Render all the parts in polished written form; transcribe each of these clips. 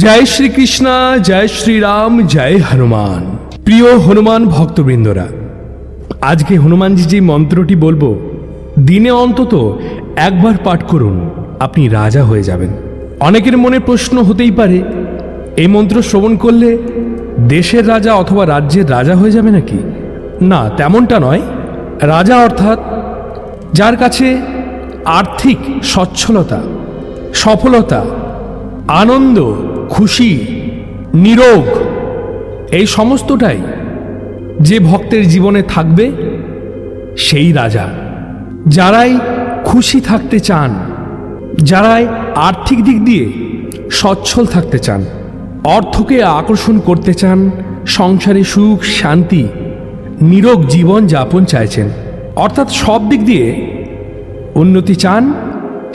জয় শ্রীকৃষ্ণ, জয় শ্রীরাম, জয় হনুমান। প্রিয় হনুমান ভক্তবৃন্দরা, আজকে হনুমানজি যে মন্ত্রটি বলবো, দিনে অন্তত একবার পাঠ করুন, আপনি রাজা হয়ে যাবেন। অনেকের মনে প্রশ্ন হতেই পারে, এই মন্ত্র শ্রবণ করলে দেশের রাজা অথবা রাজ্যের রাজা হয়ে যাবে নাকি? না, তেমনটা নয়। রাজা অর্থাৎ যার কাছে আর্থিক সচ্ছলতা, সফলতা, আনন্দ, খুশি, নিরোগ এই সমস্তটাই যে ভক্তের জীবনে থাকবে সেই রাজা। যারাই খুশি থাকতে চান, যারাই আর্থিক দিক দিয়ে সচ্ছল থাকতে চান, অর্থকে আকর্ষণ করতে চান, সংসারে সুখ শান্তি নিরোগ জীবন যাপন চাইছেন, অর্থাৎ সব দিক দিয়ে উন্নতি চান,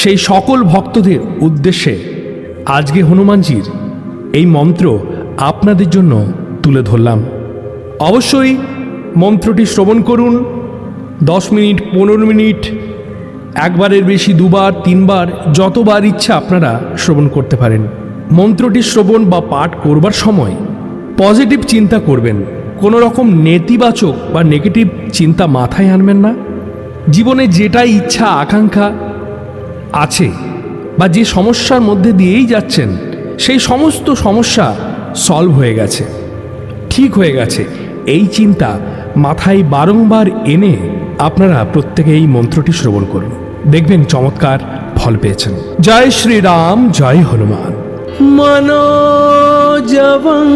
সেই সকল ভক্তদের উদ্দেশ্যে আজকে হনুমানজির এই মন্ত্র আপনাদের জন্য তুলে ধরলাম। অবশ্যই মন্ত্রটি শ্রবণ করুন। 10 মিনিট, 15 মিনিট, একবারের বেশি 2 বার 3 বার, যতবার ইচ্ছা আপনারা শ্রবণ করতে পারেন। মন্ত্রটি শ্রবণ বা পাঠ করবার সময় পজিটিভ চিন্তা করবেন, কোনো রকম নেতিবাচক বা নেগেটিভ চিন্তা মাথায় আনবেন না। জীবনে যেটাই ইচ্ছা আকাঙ্ক্ষা আছে বা যে সমস্যার মধ্যে দিয়েই যাচ্ছেন, সেই সমস্ত সমস্যা সলভ হয়ে গেছে, ঠিক হয়ে গেছে, এই চিন্তা মাথায় বারংবার এনে আপনারা প্রত্যেকে এই মন্ত্রটি শ্রবণ করুন, দেখবেন চমৎকার ফল পেয়েছেন। জয় শ্রীরাম, জয় হনুমান। मनोजवं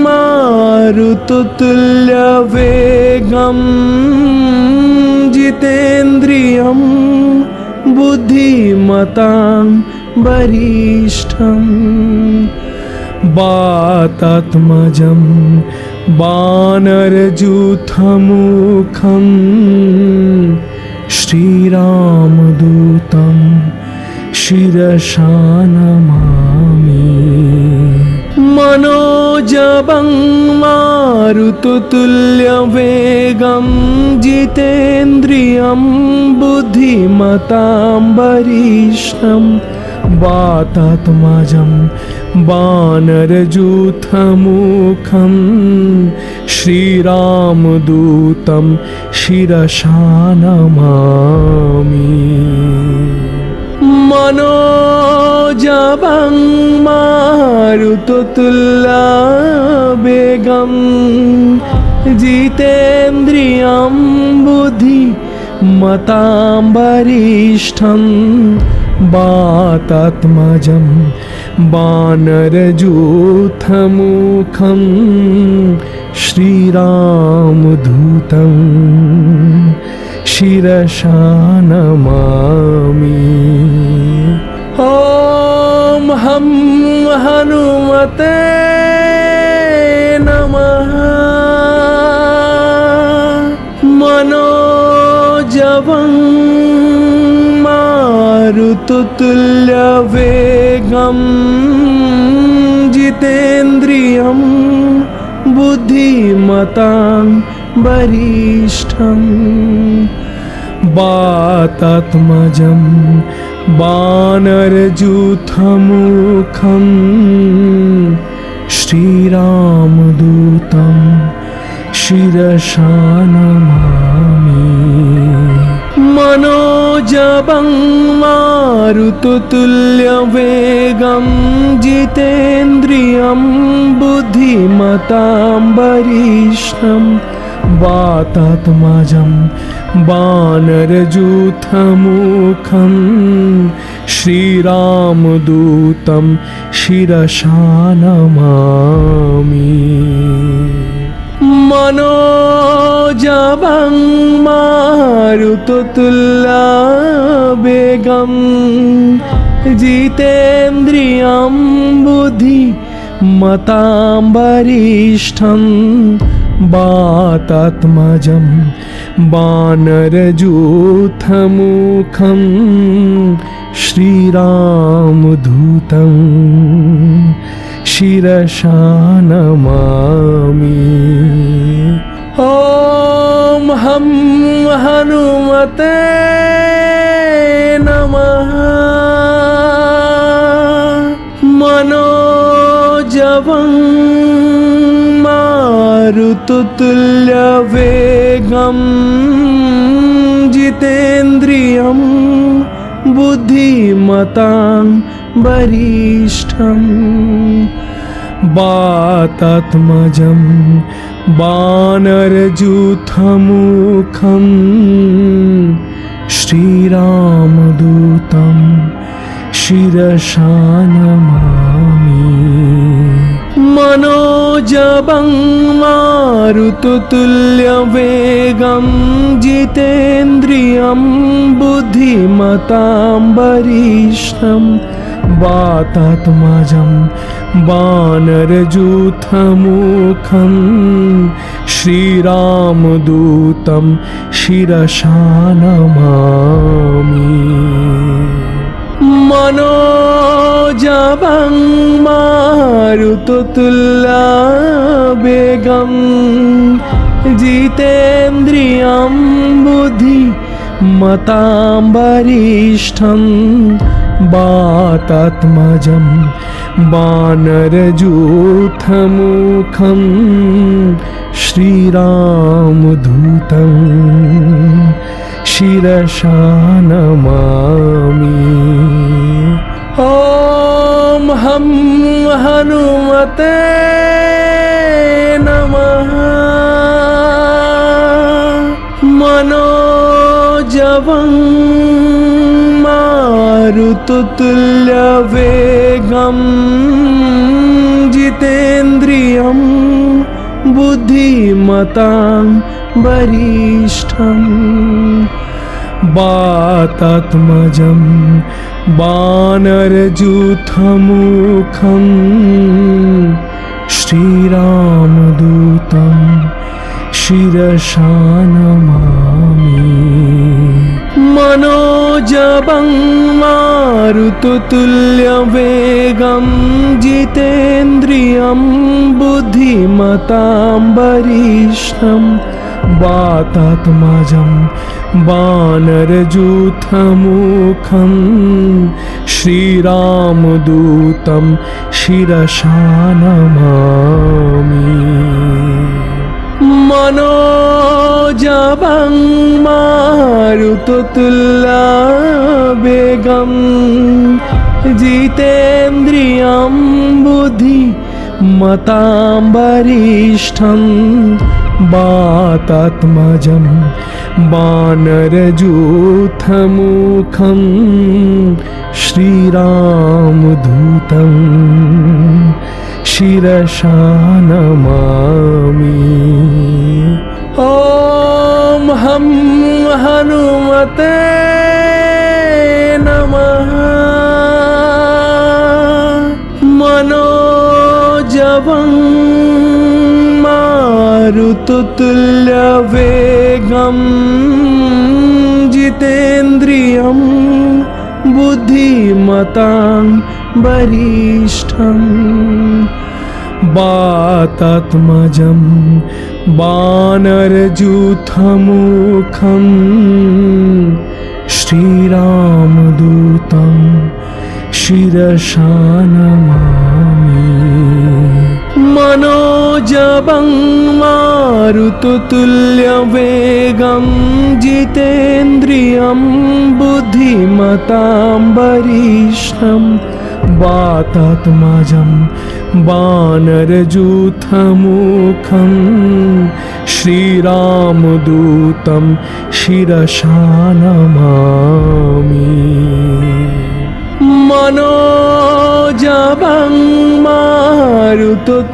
मारुततुल्यवेगं जितेन्द्रियं बुद्धिमतां वरिष्ठं वातात्मजं वानरयूथमुखं श्रीरामदूतं शिरसा नमामि। मनोजवं मारुततुल्यवेगं जितेन्द्रियं बुद्धिमतां वरिष्ठं वातात्मजं वानरयूथमुखं श्रीरामदूतं शिरसा नमामि। मनोजवं मारुततुल्यवेगं जितेन्द्रियं बुद्धिमतां वरिष्ठं वातात्मजं वानरयूथमुखं श्रीरामदूतं शिरसा नमामि। ॐ हं हनुमते नमः। मनोजवं मारुततुल्यवेगं जितेन्द्रियं बुद्धिमतां वरिष्ठं वातात्मजं वानरयूथमुखं श्रीरामदूतं शिरसा नमामि। मनोजवं मारुततुल्यवेगं जितेन्द्रियं बुद्धिमतां वरिष्ठं वातात्मजं वानरयूथमुखं श्रीरामदूतं शिरसा नमामि। मनोजवं मारुततुल्यवेगं जितेन्द्रियं बुद्धिमतां वरिष्ठं वातात्मजं वानरयूथमुखं श्रीरामदूतं शिरसा नमामि। ॐ हं हनुमते नमः। मनोजवं मारुततुल्यवेगं जितेन्द्रियं बुद्धिमतां वरिष्ठं वातात्मजं वानरयूथमुखं श्रीरामदूतं शिरसा नमामि। मनोजवं मारुततुल्यवेगं जितेन्द्रियं बुद्धिमतां वरिष्ठं वातात्मजं वानरयूथमुखं श्रीरामदूतं शिरसा नमामि। मनोजवं मारुततुल्यवेगं जितेन्द्रियं बुद्धिमतां वरिष्ठं वातात्मजं वानरयूथमुखं श्रीरामदूतं शिरसा नमामि। ॐ हं हनुमते नमः। मनोजवं मारुततुल्यवेगं जितेन्द्रियं बुद्धिमतां वरिष्ठं वातात्मजं वानरयूथमुखं श्रीरामदूतं शिरसा नमामि। मनोजवं मारुततुल्यवेगं जितेन्द्रियं बुद्धिमतां वरिष्ठं वातात्मजं वानरयूथमुखं श्रीरामदूतं शिरसा नमामि। मनोजवं मारुततुल्यवेगं जितेन्द्रियं बुद्धिमतां वरिष्ठं वातात्मजं वानरयूथमुखं श्रीरामदूतं शिरसा नमामि। ॐ हं हनुमते नमः। मनोजवं मारुततुल्यवेगं जितेन्द्रियं बुद्धिमतां वरिष्ठं वातात्मजं वानरयूथमुखं श्रीरामदूतं शिरसा नमामि। मनोजवं मारुततुल्यवेगं जितेन्द्रियं बुद्धिमतां वरिष्ठं वातात्मजं वानरयूथमुखं श्रीरामदूतं शिरसा नमामि। मनोजवं मारुततुल्यवेगं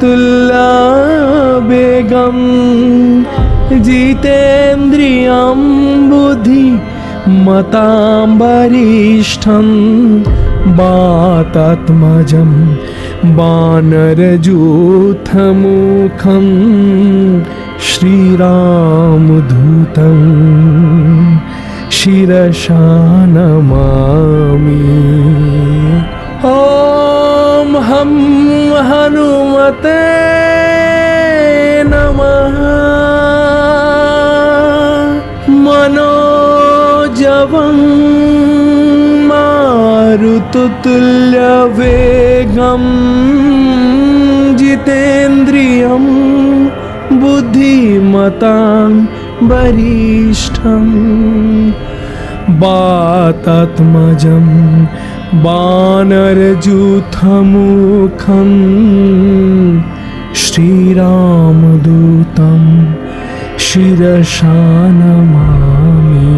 जितेन्द्रियं बुद्धिमतां वरिष्ठं वातात्मजं वानरयूथमुखं श्रीरामदूतं शिरसा नमामि। ॐ हं हनुमते नमः। मनोजवं मारुततुल्यवेगं जितेन्द्रियं बुद्धिमतां वरिष्ठं वातात्मजं वानरयूथमुखं श्रीरामदूतं शिरसा नमामि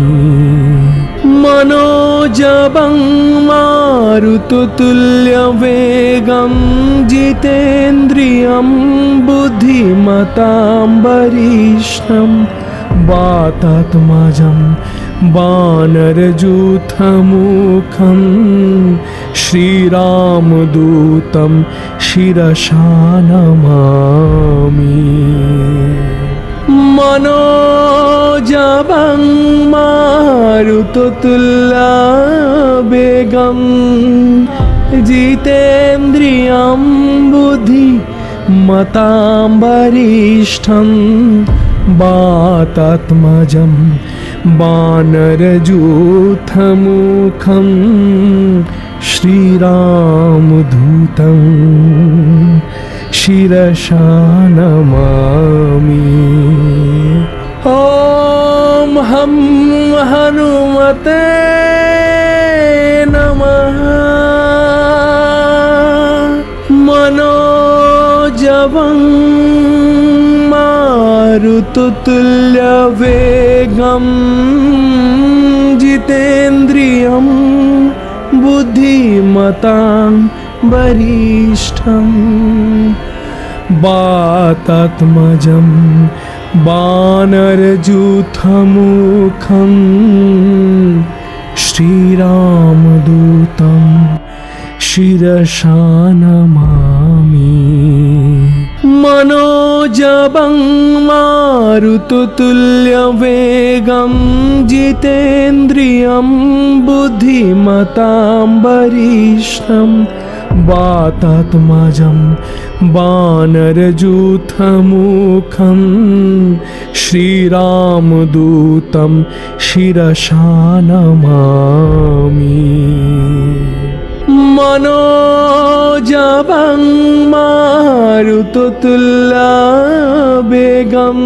मनोजवं मारुततुल्यवेगं जितेन्द्रियं बुद्धिमतां वरिष्ठं वातात्मजं वानरयूथमुखं श्रीरामदूतं शिरसा नमामि मनोजवं मारुततुल्यवेगं जितेन्द्रियं बुद्धिमतां वरिष्ठं वातात्मजं वानरयूथमुखं श्रीरामदूतं शिरसा नमामि ॐ हं हनुमते नमः मनोजवं मारुततुल्यवेगं जितेन्द्रियं बुद्धिमतां वरिष्ठं वातात्मजं वानरयूथमुखं श्रीरामदूतं शिरसा नमामि मनोजवं मारुततुल्यवेगं जितेन्द्रियं बुद्धिमतां वरिष्ठं वातात्मजं वानरयूथमुखं श्रीरामदूतं शिरसा नमामि मनोजवं मारुततुल्यवेगं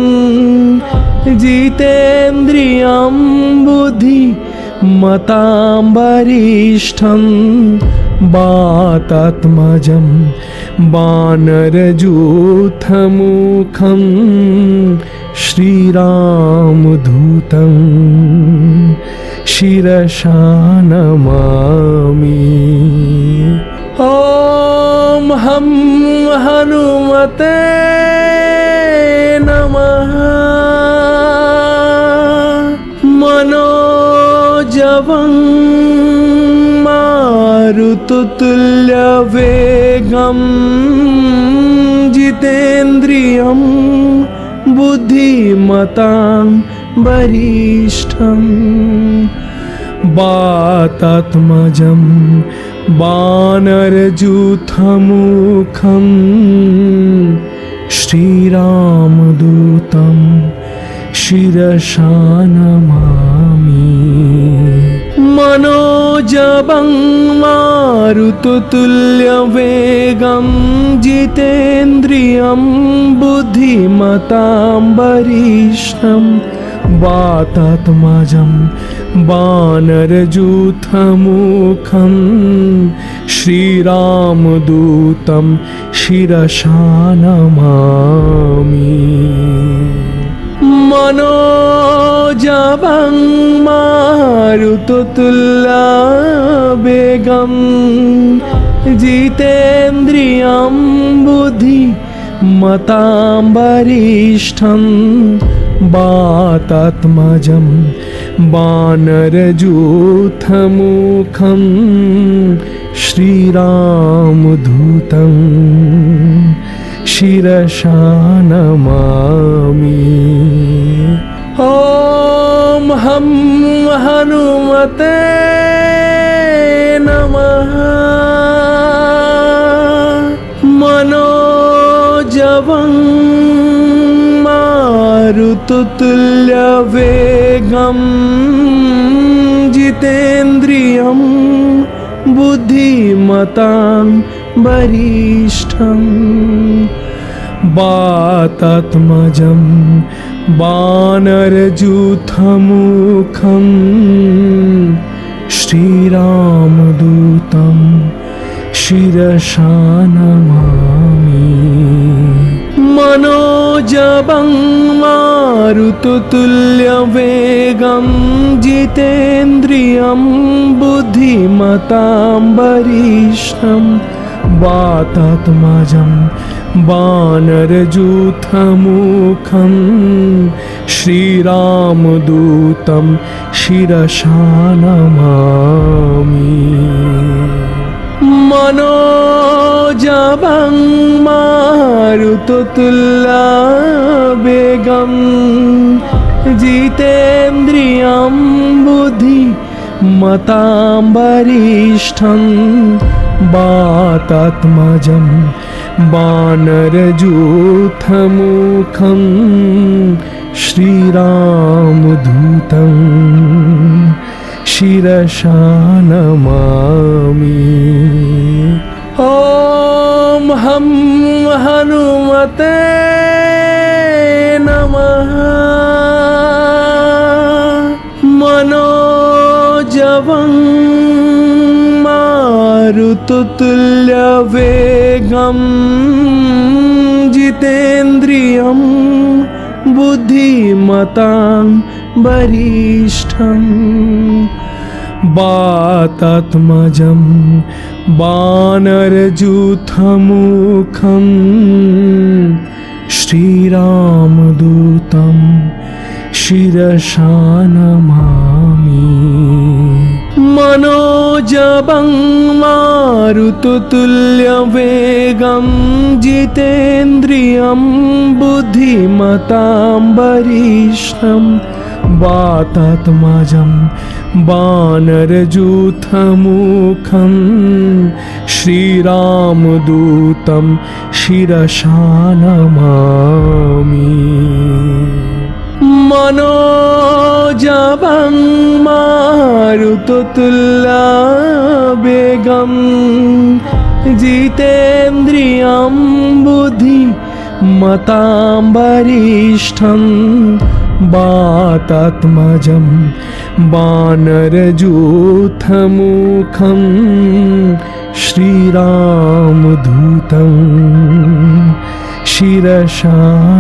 जितेन्द्रियं बुद्धिमतां वरिष्ठं वातात्मजं वानरयूथमुखं श्रीरामदूतं शिरसा नमामि ॐ हं हनुमते नमः मनोजवं मारुततुल्यवेगं जितेन्द्रियं बुद्धिमतां वरिष्ठं वातात्मजं वानरयूथमुखं श्रीरामदूतं शिरसा नमामि मनोजवं मारुततुल्यवेगं जितेन्द्रियं बुद्धिमतां वरिष्ठं वातात्मजं वानरयूथमुखं श्रीरामदूतं शिरसा नमामि मनोजवं मारुततुल्यवेगं जितेन्द्रियं बुद्धिमतां वरिष्ठं वातात्मजं वानरयूथमुखं श्रीरामदूतं शिरसा नमामि ॐ हं हनुमते नमः मनोजवं मारुततुल्यवेगं जितेन्द्रियं बुद्धिमतां वरिष्ठं वातात्मजं वानरयूथमुखं श्रीरामदूतं शिरसा नमामि मनोजवं मारुततुल्यवेगं जितेन्द्रियं बुद्धिमतां वरिष्ठं वातात्मजं वानरयूथमुखं श्रीरामदूतं शिरसा नमामि मनोजवं मारुततुल्यवेगं जितेन्द्रियं बुद्धिमतां वरिष्ठं वातात्मजं वानरयूथमुखं श्रीरामदूतं शिरसा नमामि ॐ हं हनुमते नमः मनोजवं मारुततुल्यवेगं जितेन्द्रियं बुद्धिमतां वरिष्ठं वातात्मजं वानरयूथमुखं श्रीरामदूतं शिरसा नमामि मनोजवं मारुततुल्यवेगं जितेन्द्रियं बुद्धिमतां वरिष्ठं वातात्मजं वानरयूथमुखं श्रीरामदूतं शिरसा नमामि मनोजवं मारुततुल्यवेगं जितेन्द्रियं बुद्धिमतां वरिष्ठं वातात्मजं वानरयूथमुखं श्रीरामदूतं शिरसा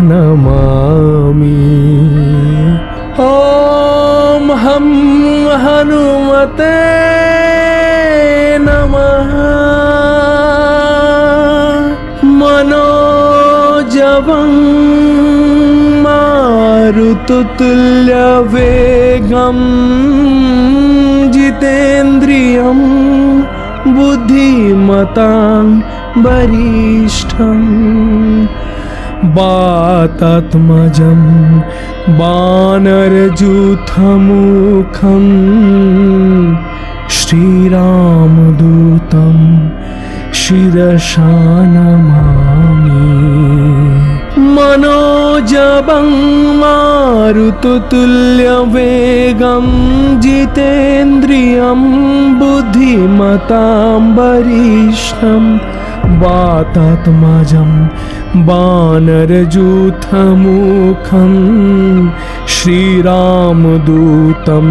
नमामि ॐ हं हनुमते नमः मनोजवं मारुततुल्यवेगं जितेन्द्रियं बुद्धिमतां वरिष्ठं वातात्मजं वानरयूथमुखं श्रीरामदूतं शिरसा नमामि मनोजवं मारुततुल्यवेगं जितेन्द्रियं बुद्धिमतां वरिष्ठं वातात्मजं वानरयूथमुखं श्रीरामदूतं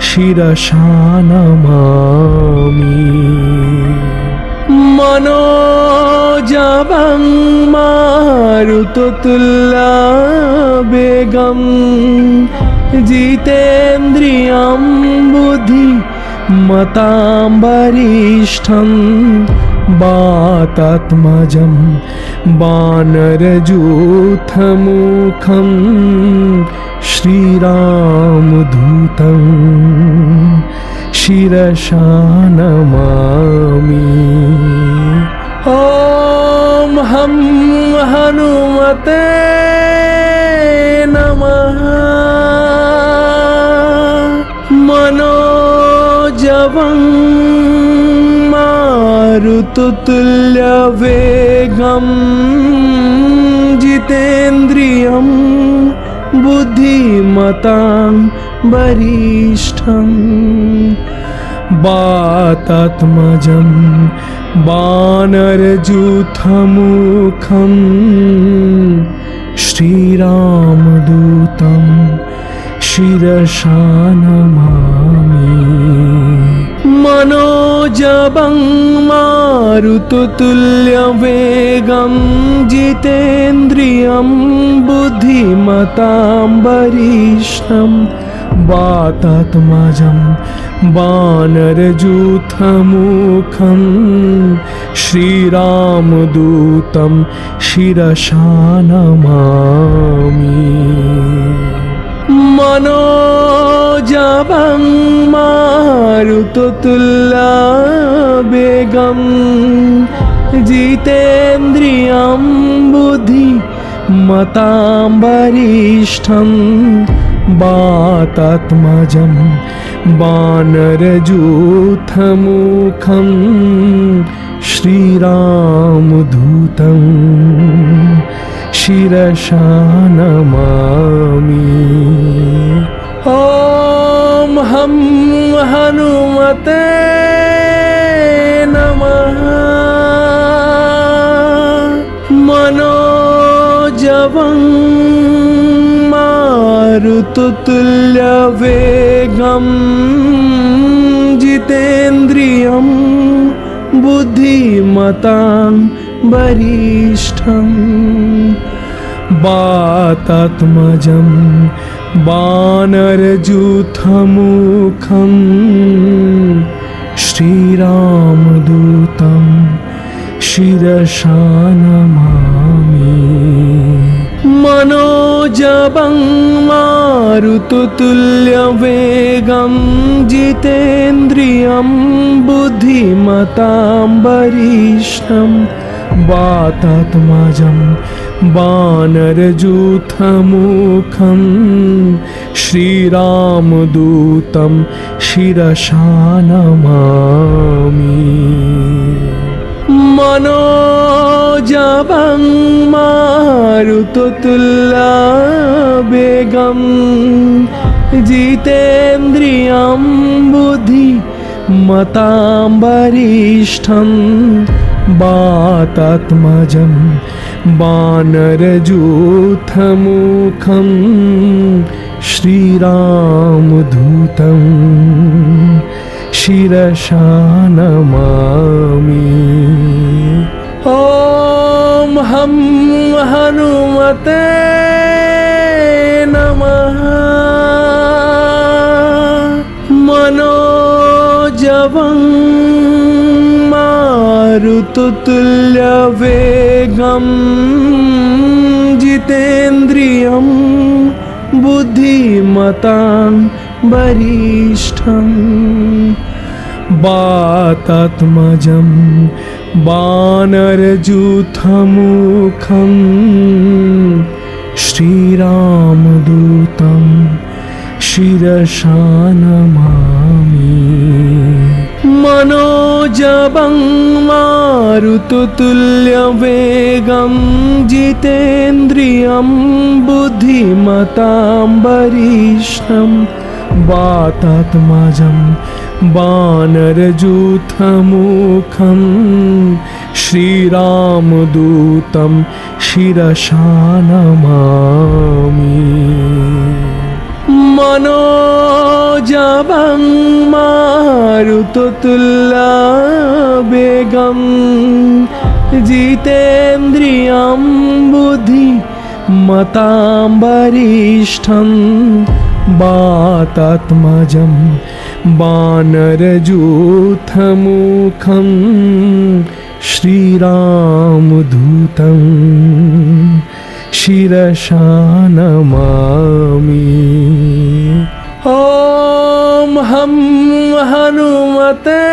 शिरसा नमामि मनोजवं मारुततुल्यवेगं जितेन्द्रियं बुद्धिमतां वरिष्ठं वातात्मजं वानरयूथमुखं श्रीरामदूतं शिरसा नमामि ॐ हं हनुमते नमः मनोजवं मारुततुल्यवेगं जितेन्द्रियं बुद्धिमतां वरिष्ठं वातात्मजं वानरयूथमुखं श्रीरामदूतं शिरसा नमामि। मनोजवं मारुततुल्यवेगं जितेन्द्रियं बुद्धिमतां वरिष्ठं वातात्मजं वानरयूथमुखं श्रीरामदूतं शिरसा नमामि। मनोजवं मारुततुल्यवेगं जितेन्द्रियं बुद्धिमतां वरिष्ठं वातात्मजं वानरयूथमुखं श्रीरामदूतं शिरसा नमामि। ॐ हं हनुमते नमः। मनोजवं मारुततुल्यवेगं जितेन्द्रियं बुद्धिमतां वरिष्ठं वातात्मजं वानरयूथमुखं श्रीरामदूतं शिरसा नमामि। मनोजवं मारुततुल्यवेगं जितेन्द्रियं बुद्धिमतां वरिष्ठं वातात्मजं वानरयूथमुखं श्रीरामदूतं शिरसा नमामि। मनोजवं मारुततुल्यवेगं जितेन्द्रियं बुद्धिमतां वरिष्ठं वातात्मजं वानरयूथमुखं श्रीरामदूतं शिरसा नमामि। ॐ हं हनुमते नमः। मनोजवं मारुततुल्यवेगं जितेन्द्रियं बुद्धिमतां वरिष्ठं वातात्मजं वानरयूथमुखं श्रीरामदूतं शिरसा नमामि। मनोजवं मारुततुल्यवेगं जितेन्द्रियं बुद्धिमतां वरिष्ठं वातात्मजं वानरयूथमुखं श्रीरामदूतं शिरसा नमामि। मनोजवं मारुततुल्यवेगं जितेन्द्रियं बुद्धिमतां वरिष्ठं वातात्मजं वानरयूथमुखं श्रीरामदूतं शिरसा नमामि। ॐ हं हनुमते